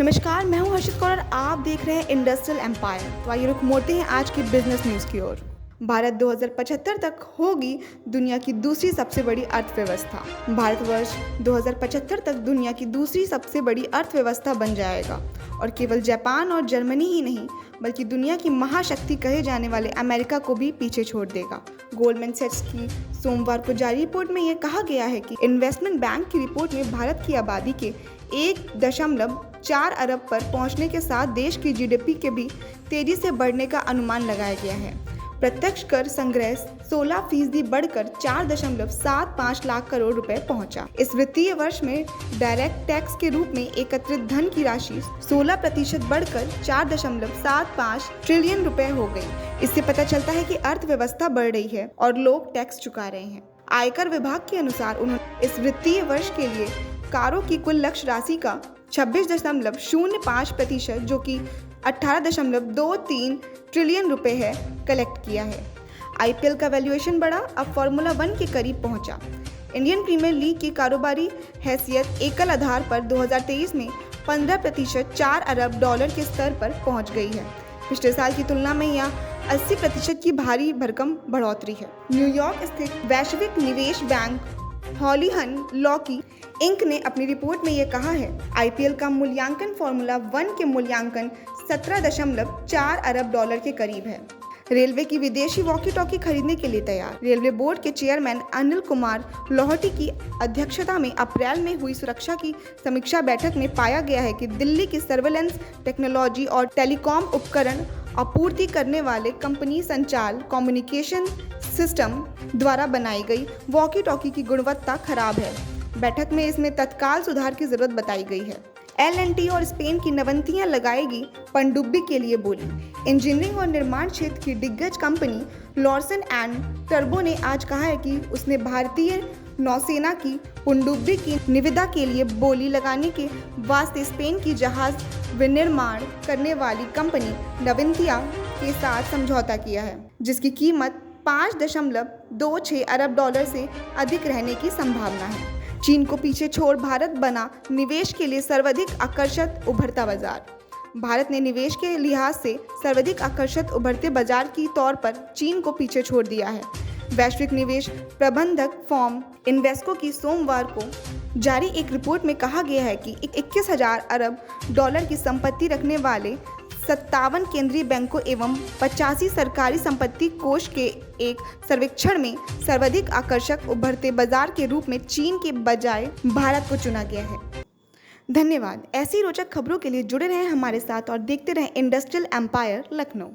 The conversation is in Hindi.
नमस्कार, मैं हूं हर्षित कौर और आप देख रहे हैं इंडस्ट्रियल एम्पायर। तो आइए रुक मोड़ते हैं आज की बिजनेस न्यूज़ की ओर। भारत 2075 तक होगी दुनिया की दूसरी सबसे बड़ी अर्थव्यवस्था। भारतवर्ष 2075 तक दुनिया की दूसरी सबसे बड़ी अर्थव्यवस्था बन जाएगा और केवल जापान और जर्मनी ही नहीं बल्कि दुनिया की महाशक्ति कहे जाने वाले अमेरिका को भी पीछे छोड़ देगा। गोल्डमैन सैक्स की सोमवार को जारी रिपोर्ट में यह कहा गया है कि इन्वेस्टमेंट बैंक की रिपोर्ट में भारत की आबादी के 1.4 अरब पर पहुंचने के साथ देश की जीडीपी के भी तेजी से बढ़ने का अनुमान लगाया गया है। प्रत्यक्ष कर संग्रह 16% बढ़कर 4.75 लाख करोड़ रुपए पहुंचा। इस वित्तीय वर्ष में डायरेक्ट टैक्स के रूप में एकत्रित धन की राशि 16% बढ़कर 4.75 ट्रिलियन रुपए हो गई। इससे पता चलता है कि अर्थव्यवस्था बढ़ रही है और लोग टैक्स चुका रहे हैं। आयकर विभाग के अनुसार उन्होंने इस वित्तीय वर्ष के लिए कारों की कुल लक्ष्य राशि का 26.05% जो कि 18.23 ट्रिलियन रुपए है कलेक्ट किया है। आईपीएल का वैल्यूएशन बढ़ा, अब फार्मूला 1 के करीब पहुंचा। इंडियन प्रीमियर लीग की कारोबारी हैसियत एकल आधार पर 2023 में 15% 4 अरब डॉलर के स्तर पर पहुंच गई है। पिछले साल की तुलना में यह 80% की भारी भरकम बढ़ोतरी है। न्यूयॉर्क स्थित वैश्विक निवेश बैंक हॉलीहन लॉकी इंक ने अपनी रिपोर्ट में यह कहा है, आईपीएल का मूल्यांकन फार्मूला 1 के मूल्यांकन 17.4 अरब डॉलर के करीब है। रेलवे की विदेशी वॉकी टॉकी खरीदने के लिए तैयार। रेलवे बोर्ड के चेयरमैन अनिल कुमार लोहटी की अध्यक्षता में अप्रैल में हुई सुरक्षा की समीक्षा बैठक में पाया गया है कि दिल्ली की सर्वेलेंस टेक्नोलॉजी और टेलीकॉम उपकरण आपूर्ति करने वाले कंपनी संचाल कम्युनिकेशन सिस्टम द्वारा बनाई गई वॉकी टॉकी की गुणवत्ता खराब है। बैठक में इसमें तत्काल सुधार की जरूरत बताई गई है। एल&टी और स्पेन की नवंतियां लगाएगी पनडुब्बी के लिए बोली। इंजीनियरिंग और निर्माण क्षेत्र की दिग्गज कंपनी लॉर्सन एंड टर्बो ने आज कहा है कि उसने भारतीय नौसेना की पनडुब्बी की निविदा के लिए बोली लगाने के वास्ते स्पेन की जहाज विनिर्माण करने वाली कंपनी नवंतिया के साथ समझौता किया है, जिसकी कीमत 5.26 अरब डॉलर से अधिक रहने की संभावना है। चीन को पीछे छोड़ भारत बना निवेश के लिए सर्वाधिक आकर्षक उभरता बाजार। भारत ने निवेश के लिहाज से सर्वाधिक आकर्षक उभरते बाजार की तौर पर चीन को पीछे छोड़ दिया है। वैश्विक निवेश प्रबंधक फर्म इन्वेस्को की सोमवार को जारी एक रिपोर्ट में कहा गया है कि 21,000 अरब डॉलर की संपत्ति रखने वाले 57 केंद्रीय बैंकों एवं 85 सरकारी संपत्ति कोष के एक सर्वेक्षण में सर्वाधिक आकर्षक उभरते बाजार के रूप में चीन के बजाय भारत को चुना गया है। धन्यवाद। ऐसी रोचक खबरों के लिए जुड़े रहें हमारे साथ और देखते रहें इंडस्ट्रियल एम्पायर लखनऊ।